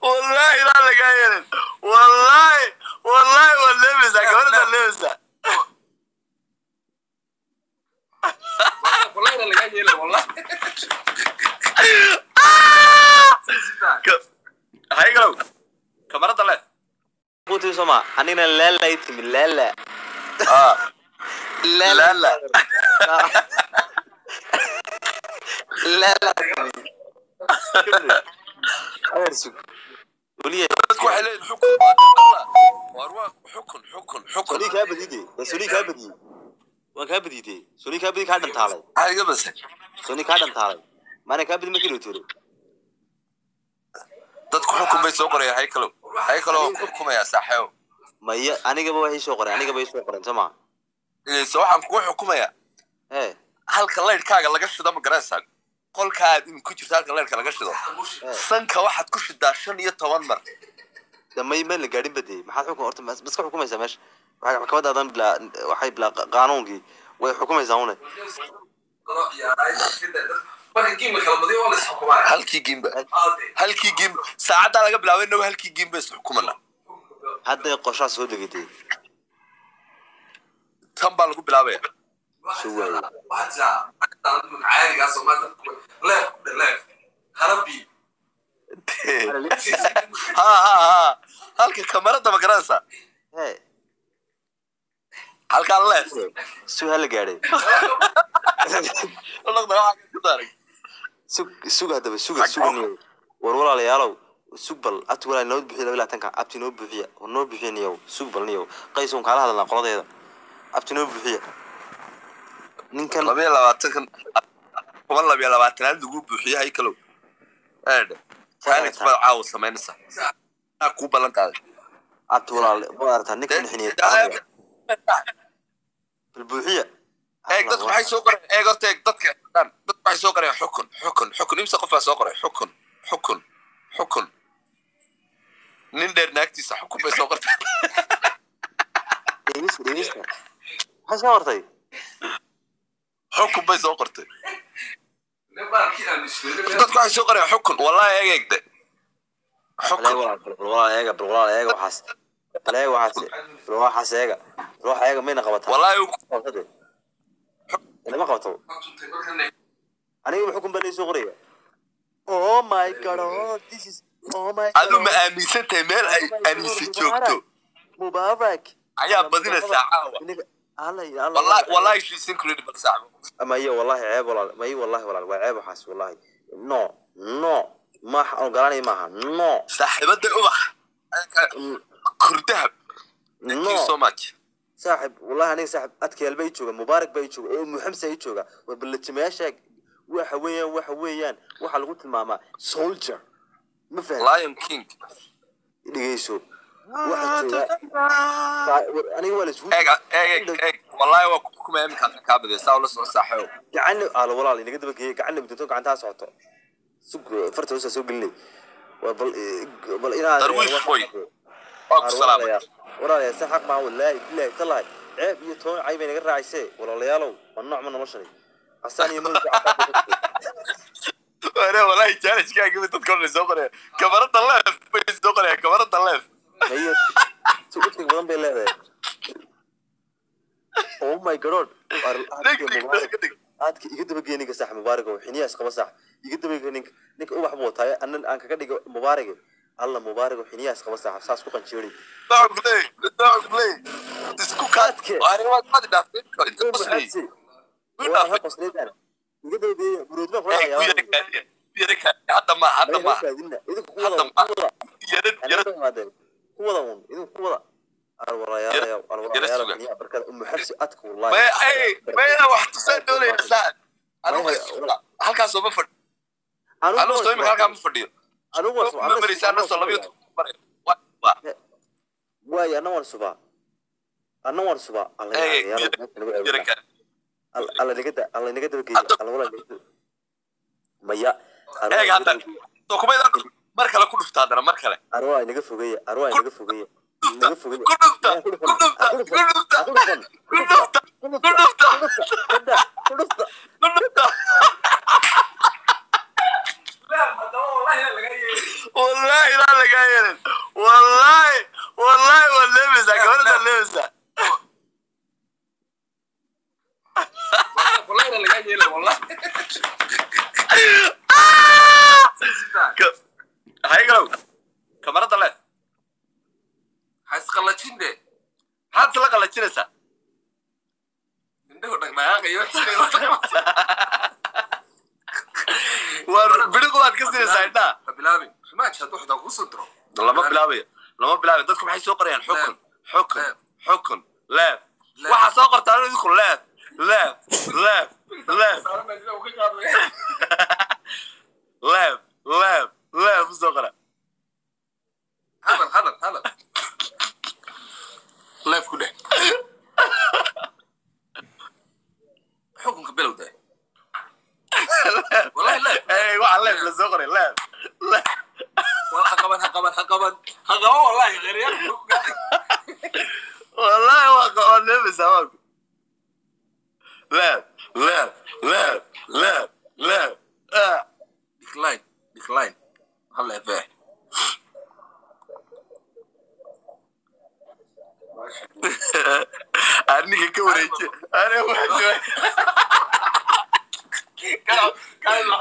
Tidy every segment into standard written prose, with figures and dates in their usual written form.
والله لا لقايل والله واللبسة كمان اللبسة والله لا لقايل والله هاي قلو كاميرا طلعت قلت سمع أنا لا يتم لا لا لا أرسل وليه تكون عليه الحكم وأروح حكم سولي كابديدي سولي كابدي وكابديدي سولي كابدي كادن تالي هاي بس سولي كادن تالي ما أنا كابدي ما كيلو تيرو dadku xukun bay soo qorayaan hay kalo xukumaya saaxiib ma aniga way soo qoreen sama soo waxaan ku xukumaya halka leerkaaga laga shido ma garaysaa qolkaad in ku jirta halka leerka laga shido sanka waxaad ku shidaa 15 mar damay meel la gaadhin badii maxaad xukun horta bas ka xukumaysaa meesha waxa xakamadaadan bila waxay bila qaanuunkii way xukumaysaa una halkii game saacada laga bilaabay inuu halkii game bas xukumana hadda qorshaha soo degayay tan baa lagu bilaabay suway ha halka kamarada ma garanaysaa halka leef su'aal gaaray sug hadaba suganiyo war walaalayaalow sugbal at walaa noo bixiyo 22 abti noo bixiyo oo noo bixinayo sugbalniyo qaysoon kala hadalna qoladeeda abti noo bixiyo ninkan 22 kuma 22 ugu bixiyo hay kalo ثالث عاو سمينسا أكو بلنكاد أطول بارتا نكون حنين البوحية إيه دتك بحي سوقر إيه قرتك دتك بحي سوقر حكم يمسك قفا سوقر حكم نندر ناكتي حكم بسوقر دينيس حسورتي حكم بسوقرتي dadku waxay soo qoreen xukun wallahi eegay xukun wallahi eega waxaas ruuxa eega meena qabata wallahi ina ma qabato aniga xukun baan soo qoraya oh my god this is oh my god adu ma aaminsantay meel ay aniisa joogto mubarak ayaa badina saaca والله she's incredible صاحبي اما هي والله عيب والله وعيب حاس والله نو ما قراني معها نو صاحبتي الأبح كردهب thank you so much صاحب والله أنا صاحب أتكي البيت شوقة مبارك بيت شوقة محمسة يشوقة وبالتماشى وحويان وحلقوت الماما soldier ما فهم lion king اللي يسوق واحد أنا ولا سوي والله وكم أيام كابد ساول صاحب يعني على والله اللي نقدر بقى كأنه بدتوك عن تاس عطا سوق فرت وسا سوق اللي وبل إنا درويش شوي السلام والله يا سحق معه والله طلع عيب يتون عيب ينقرع عيسى والله يالو والنوع من المشري عساني يموت أنا والله جالس كذا قبل تذكر الزوجة كبرت الله في الزوجة كبرت الله هي سويت كم بالله oh my god aadka iga daba geeniga sax mubaarag oo xiniyaas qaba sax iga daba geenig ninka ubax bootay aan kaga dhigo mubaarag alla mubaarag oo xiniyaas qaba sax saas ku qanjeeri daagley isku kaadke ariga qad dhaftay inta qasli waxa qaslidan iga daba buruudma qoraya yarka hadda ma idinku kuwada idinku kuwada الورايا بركة أم حفص أتكو والله ما أنا واحد تصدق لي ساعد أنا هل كان صوب فرد أنا صوب هل كان فرد أنا وصل أنا بريسان نص لبيت واي أنا ورسبا الله يا الله نقدر بقي الله ولا ميا إيه هذا توكم إذا مركلة كل فتاة أنا مركلة أرواي نقف فوقية والله لا لقايل والله واللبسة كمان اللبسة والله لا لقايل والله هاي قالوا كاميرا طلعت حاس قلتين ده حاس لا قلتين سا عنده ما يا وبدو قاد كسر سايدا بلابي ما تشهد وحده وصدره لما بلابي dadku maxay soo qorayaan xukun laaf waxa soo qortaan idinku laaf soo qora هذا laaf ku dhe xukunka bilow day والله لا اي واحد لا للزغري لا هقبن والله غير يا والله واقع لبس هواك لا ديكلاين هلا فيه أنا كوريك أنا واحد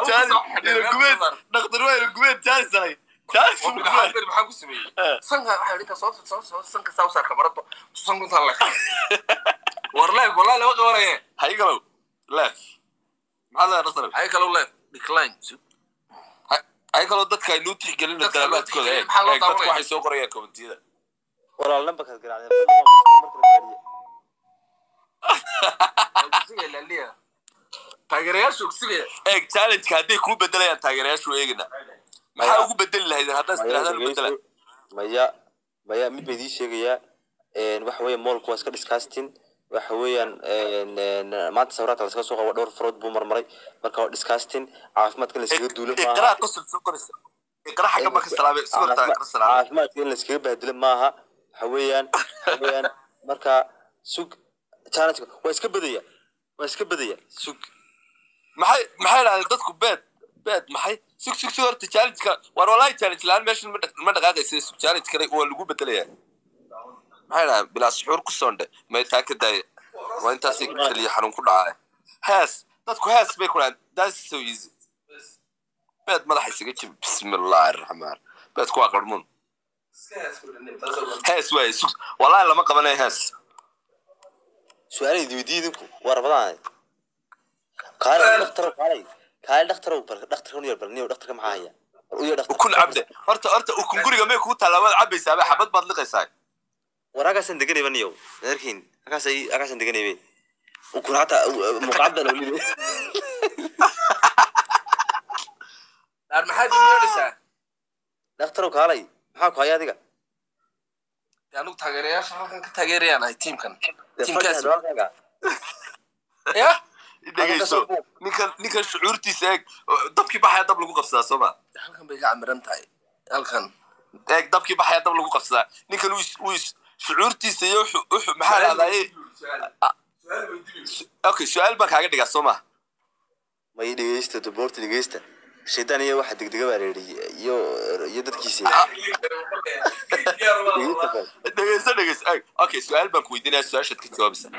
كان الكويت نقدر وين الكويت جالس علي جالس maxaan ku sameeyay sanka waxa dhika soo sanka soo saar kamarado sanku tan la والله لو قوريه هاي قالوا لا هذا نصر هاي قالوا لا ديكلاين هاي قالوا dadka ay noo tixgelin dalabaadkooda ee dadku waxay soo qorayaan commentida walaal lambarka garaacay taageerayaashu ogsiga challenge hadii ku bedelayaan taageerayaashu eegina maxaa ugu bedeli lahayd hadda istiraadaan bedela maya mid bay sheegaya waxa weeye moolku waa iska disgusting waxa weeyaan maanta sawirada la iska soo qabo dhowr fraud buu marmaray marka waa disgusting caafimaadka la iskaga duulo maaha iqraa qosol soo qoraysa iqraa xaga ma ka salaamay sawirta iqraa salaamay caafimaadka in la iskaga bahdilo maaha waxa weeyaan marka sug challenge waa iska badaya sug maxay lahayd dadku beed maxay sug horta challenge-ka war wallahi challenge laan meeshan ma dhaqaaqaysa sug challenge kale waa lagu bedelayaa maxay lahayd bilaa suxuur ku soondhe may taa ka daaya waa intaas kaliya xarun ku dhacay dadku bay ku lahayd that's so easy beed madaxa isaga jib bismillahir rahmaan beed ku aqarmun way sug wallahi lama qabanayo su'aalaydii weydiidinku war badaan كان دكتور نير برنيو دكتور كم حاجة وكل عبده هرت وكل جوري ما يكون تلا عبد يسابع حبض بعض لقيساي وراك سندقني برنيو لكن أكاس سندقني بي وكل حتى مقعد لو لي أنا ما حد يقول دكتور كالي حاك هيا ديك يعني تغيريا شو كان تغيريا أنا تيم كاس يا dhageyso ninkan shucuurtiisa eeg dabkii baxaya dab lagu qabsadaa sooma halkan bay ka camiran tahay halkan eeg dabkii baxaya dab lagu qabsadaa ninkan uu shucuurtiisa iyo maxaa lahaday okay su'aal baan kaaga dhigaa sooma may dhageysto boorta dhageysta shaytaan iyo waxa degdega baa reeriyay iyo dadkiisa dhageyso okay su'aal baan ku weydiinayaa su'aashaad ka jawaabaysa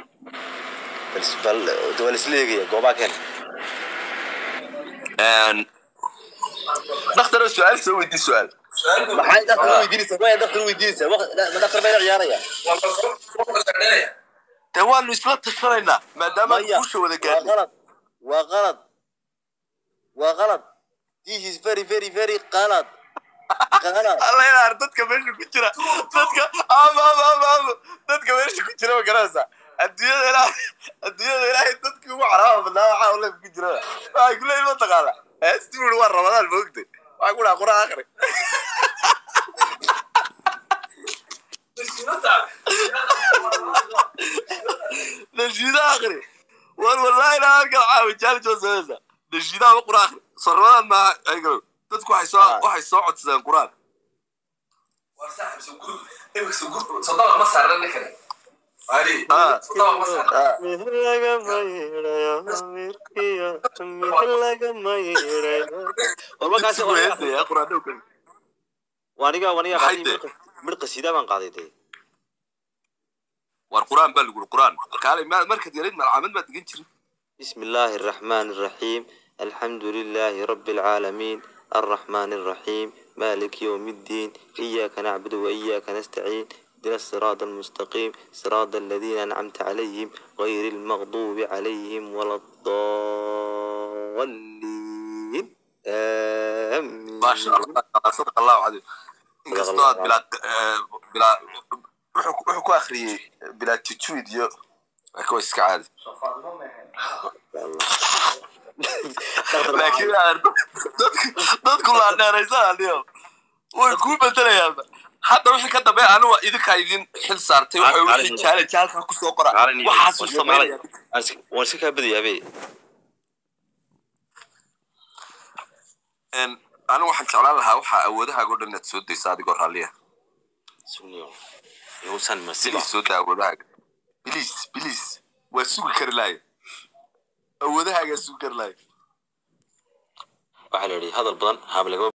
دول السليقية جوابها كان دكتور السؤال سوي دي سؤال ما حد دكتور ويديني سوي دكتور ويديني سوي ما دكتور بين عيارية توان نسلط تشرينا ما دام وش ولا قال وغلط this is very very very غلط الله ينار dadka meesha ku jira dadka meesha ku jira magarasa adduunyada ilaahay dadkii ugu caraba badnaa waxaa ula ku jira waxay ku leeyihiin ma taqaana heestiibu waa ramadaan moogtay waxaa ku dhaha quraan akhri nashiida akhri war wallaahi ilaa halkan caawi challenge oo sameysa nashiidaha ma quraan akhri soo ramadaan maaha ay galo dadku waxay soo codsadeen quraan war saaxib soo gurub soo daba ma saarna kale وانيقا قاعدين مرقة سيدا من قاعدين والقرآن بلغ القرآن قال ما مركز يريد من العمل ما تجنتري. بسم الله الرحمن الرحيم الحمد لله رب العالمين الرحمن الرحيم مالك يوم الدين إياك نعبد وإياك نستعين اهدنا الصراط المستقيم صراط الذين أنعمت عليهم غير المغضوب عليهم ولا الضالين آمين. ما شاء الله صدق الله العظيم. انقصاد بلا وحكو أخري بلا تجويد يو أكو إسكعاد. لكن dad kula dheeraysan aliyo way ku bedelayaan hadda wixii ka dambeeyay anigu idinka idin xil saartay waxa wixii challenge halka ku soo qora waxa soo sameeyay waan si ka badiyay anigu waxaan jeclaan lahaa waxa awoodaha oo dhan soo deysay adigoo raaliya sunniyo iyo san masiba soo daawadaha please waa sugi kari lahayd awoodaha sugi kari lahayd waxa la yiri hadal badan haab laga